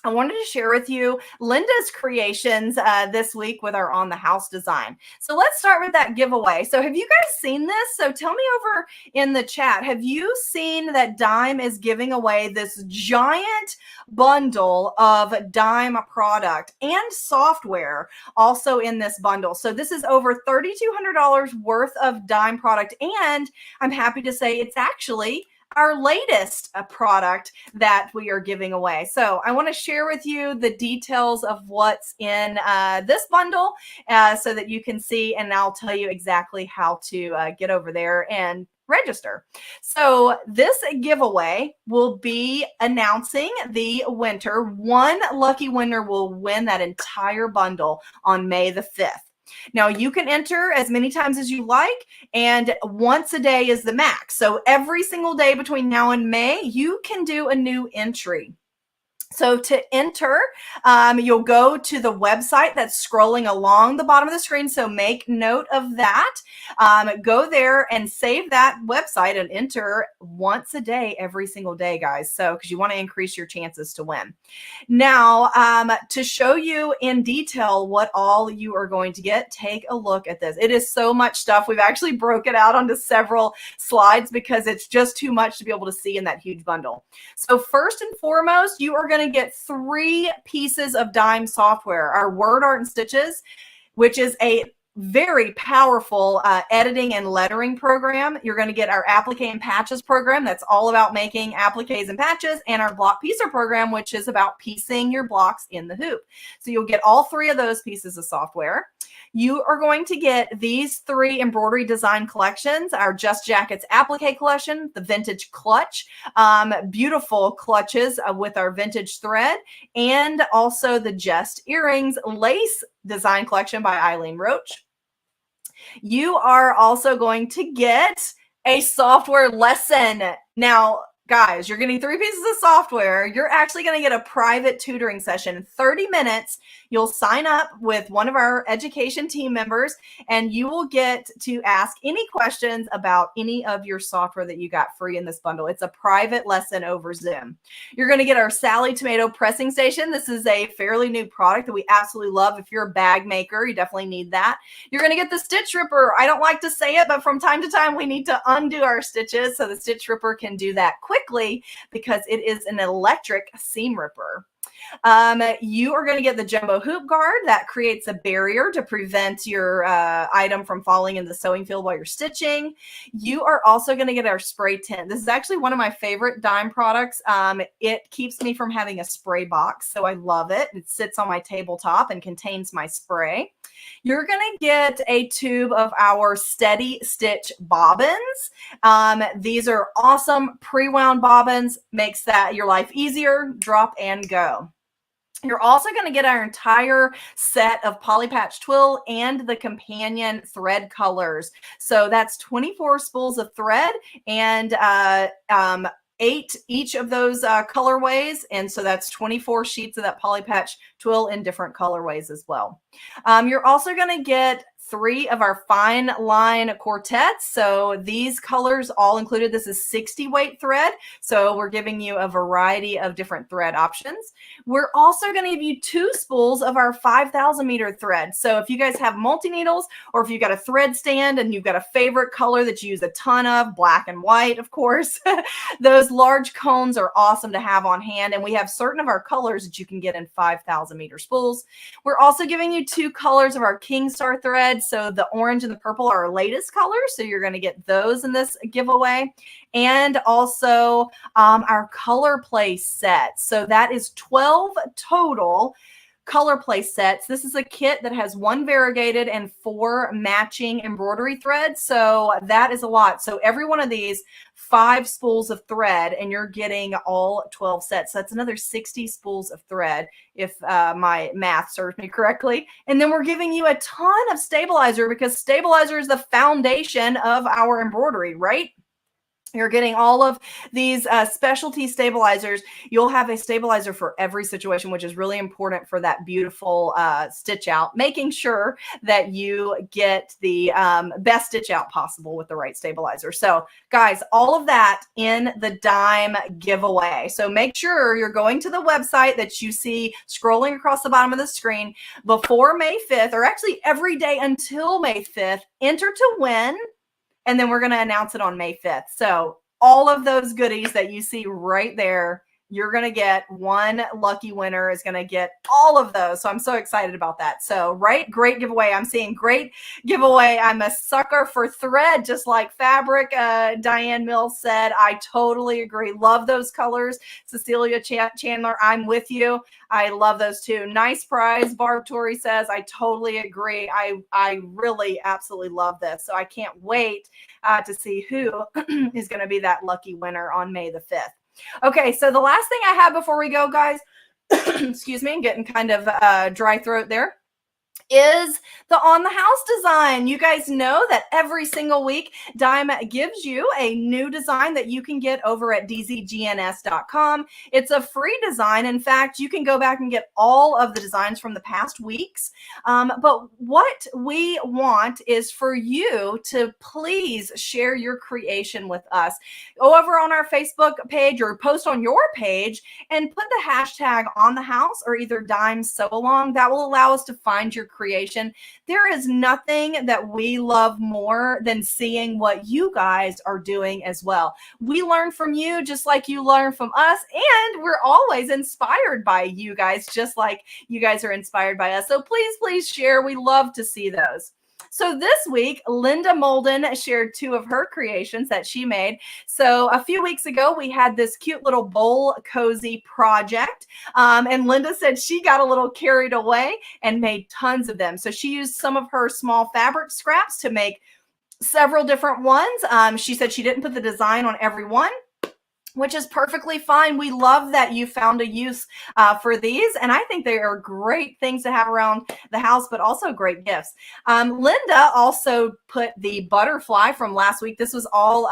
I wanted to share with you Linda's creations this week with our On the House design. So let's start with that giveaway. So have you guys seen this? So tell me over in the chat, have you seen that Dime is giving away this giant bundle of Dime product and software also in this bundle? So this is over $3,200 worth of Dime product. And I'm happy to say it's actually our latest product that we are giving away. So I want to share with you the details of what's in this bundle so that you can see, and I'll tell you exactly how to get over there and register. So this giveaway will be announcing the winner. One lucky winner will win that entire bundle on May the 5th. Now, you can enter as many times as you like, and once a day is the max. So every single day between now and May, you can do a new entry. So to enter, you'll go to the website that's scrolling along the bottom of the screen. So make note of that. Go there and save that website and enter once a day, every single day, guys. So because you want to increase your chances to win. Now, to show you in detail what all you are going to get, take a look at this. It is so much stuff. We've actually broke it out onto several slides because it's just too much to be able to see in that huge bundle. So first and foremost, you are going to get 3 pieces of Dime software, our Word Art and Stitches, which is a very powerful editing and lettering program. You're going to get our applique and patches program. That's all about making appliques and patches, and our block piecer program, which is about piecing your blocks in the hoop. So you'll get all 3 of those pieces of software. You are going to get these 3 embroidery design collections, our Just Jackets applique collection, the vintage clutch, beautiful clutches with our vintage thread, and also the Just earrings lace design collection by Eileen Roach. You are also going to get a software lesson. Now, guys, you're getting 3 pieces of software. You're actually going to get a private tutoring session, 30 minutes. You'll sign up with one of our education team members, and you will get to ask any questions about any of your software that you got free in this bundle. It's a private lesson over Zoom. You're going to get our Sally Tomato pressing station. This is a fairly new product that we absolutely love. If you're a bag maker, you definitely need that. You're going to get the Stitch Ripper. I don't like to say it, but from time to time, we need to undo our stitches, so the Stitch Ripper can do that quickly because it is an electric seam ripper. You are going to get the jumbo hoop guard that creates a barrier to prevent your item from falling in the sewing field while you're stitching. You are also going to get our spray tint. This is actually one of my favorite Dime products. It keeps me from having a spray box, so I love it. It sits on my tabletop and contains my spray. You're going to get a tube of our Steady Stitch bobbins. These are awesome pre-wound bobbins. Makes that your life easier. Drop and go. You're also going to get our entire set of poly patch twill and the companion thread colors. So that's 24 spools of thread and 8 each of those colorways. And so that's 24 sheets of that poly patch twill in different colorways as well. You're also going to get 3 of our fine line quartets. So these colors all included. This is 60 weight thread. So we're giving you a variety of different thread options. We're also going to give you 2 spools of our 5,000 meter thread. So if you guys have multi-needles, or if you've got a thread stand and you've got a favorite color that you use a ton of, black and white, of course, those large cones are awesome to have on hand. And we have certain of our colors that you can get in 5,000 meter spools. We're also giving you 2 colors of our King Star thread. So the orange and the purple are our latest colors. So you're going to get those in this giveaway. And also our color play set. So that is 12 total color place sets. This is a kit that has 1 variegated and 4 matching embroidery threads. So that is a lot. So every one of these, 5 spools of thread, and you're getting all 12 sets. So that's another 60 spools of thread, if my math serves me correctly. And then we're giving you a ton of stabilizer, because stabilizer is the foundation of our embroidery, right? You're getting all of these specialty stabilizers. You'll have a stabilizer for every situation, which is really important for that beautiful stitch out, making sure that you get the best stitch out possible with the right stabilizer. So guys, all of that in the dime giveaway. So make sure you're going to the website that you see scrolling across the bottom of the screen before May 5th, or actually every day until May 5th. Enter to win, and then we're going to announce it on May 5th. So all of those goodies that you see right there, you're going to get. One lucky winner is going to get all of those. So I'm so excited about that. So, right, great giveaway. I'm seeing great giveaway. I'm a sucker for thread, just like fabric. Diane Mills said, I totally agree. Love those colors. Cecilia Chandler, I'm with you. I love those too. Nice prize. Barb Torrey says, I totally agree. I really absolutely love this. So I can't wait to see who is going to be that lucky winner on May the 5th. Okay, so the last thing I have before we go, guys, excuse me, I'm getting kind of dry throat there, is the on the house design. You guys know that every single week Dime gives you a new design that you can get over at dzgns.com. It's a free design. In fact, you can go back and get all of the designs from the past weeks. But what we want is for you to please share your creation with us. Go over on our Facebook page or post on your page and put the hashtag on the house or either Dime Sew Along. That will allow us to find your creation. There is nothing that we love more than seeing what you guys are doing as well. We learn from you just like you learn from us, and we're always inspired by you guys just like you guys are inspired by us. So please share. We love to see those. So this week, Linda Molden shared 2 of her creations that she made. So a few weeks ago, we had this cute little bowl cozy project. And Linda said she got a little carried away and made tons of them. So she used some of her small fabric scraps to make several different ones. She said she didn't put the design on every one, which is perfectly fine. We love that you found a use for these, and I think they are great things to have around the house, but also great gifts. Linda also put the butterfly from last week. This was all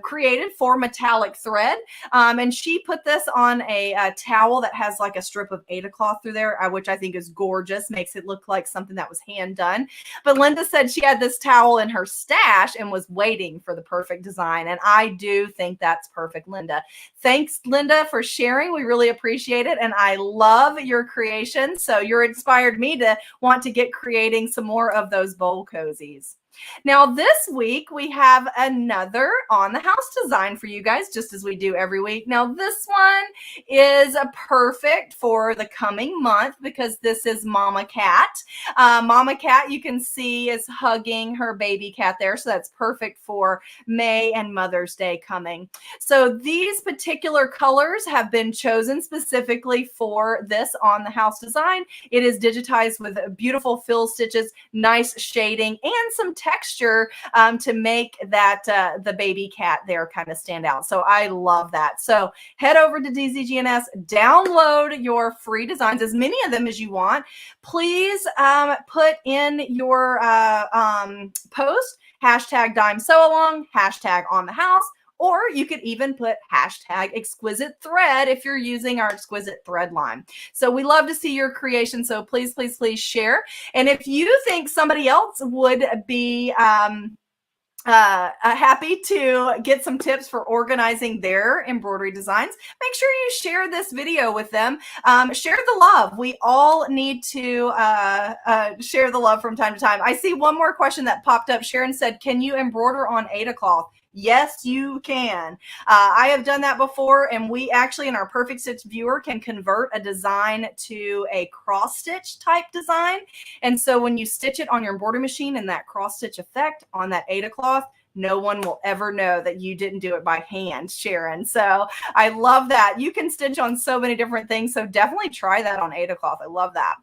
created for metallic thread, and she put this on a towel that has like a strip of Ada cloth through there, which I think is gorgeous, makes it look like something that was hand done. But Linda said she had this towel in her stash and was waiting for the perfect design, and I do think that's perfect, Linda. Thanks, Linda, for sharing. We really appreciate it. And I love your creation. So you're inspired me to want to get creating some more of those bowl cozies. Now, this week, we have another on the house design for you guys, just as we do every week. Now, this one is perfect for the coming month because this is Mama Cat. Mama Cat, you can see, is hugging her baby cat there. So that's perfect for May and Mother's Day coming. So these particular colors have been chosen specifically for this on the house design. It is digitized with beautiful fill stitches, nice shading, and some texture to make that the baby cat there kind of stand out. So I love that. So head over to DZGNS, download your free designs, as many of them as you want. Please put in your post hashtag Dime Sew Along, hashtag on the house, or you could even put hashtag exquisite thread if you're using our exquisite thread line. So we love to see your creation. So please share. And if you think somebody else would be happy to get some tips for organizing their embroidery designs, make sure you share this video with them. Share the love. We all need to share the love from time to time. I see one more question that popped up. Sharon said, can you embroider on Ada cloth? Yes, you can. I have done that before, and we actually in our Perfect Stitch viewer can convert a design to a cross stitch type design. And so when you stitch it on your embroidery machine and that cross stitch effect on that Ada cloth, no one will ever know that you didn't do it by hand, Sharon. So I love that. You can stitch on so many different things. So definitely try that on Ada cloth. I love that.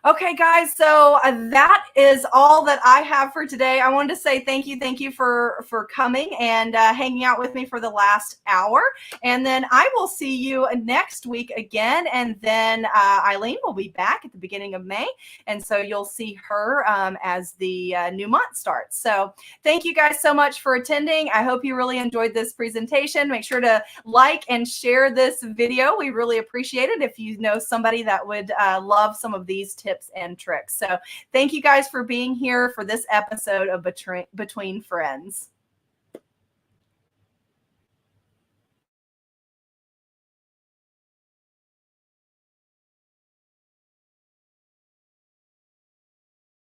Okay, guys, so that is all that I have for today. I wanted to say thank you for coming and hanging out with me for the last hour. And then I will see you next week again. And then Eileen will be back at the beginning of May. And so you'll see her as the new month starts. So thank you guys so much for attending. I hope you really enjoyed this presentation. Make sure to like and share this video. We really appreciate it if you know somebody that would love some of these tips and tricks. So thank you guys for being here for this episode of Between Friends.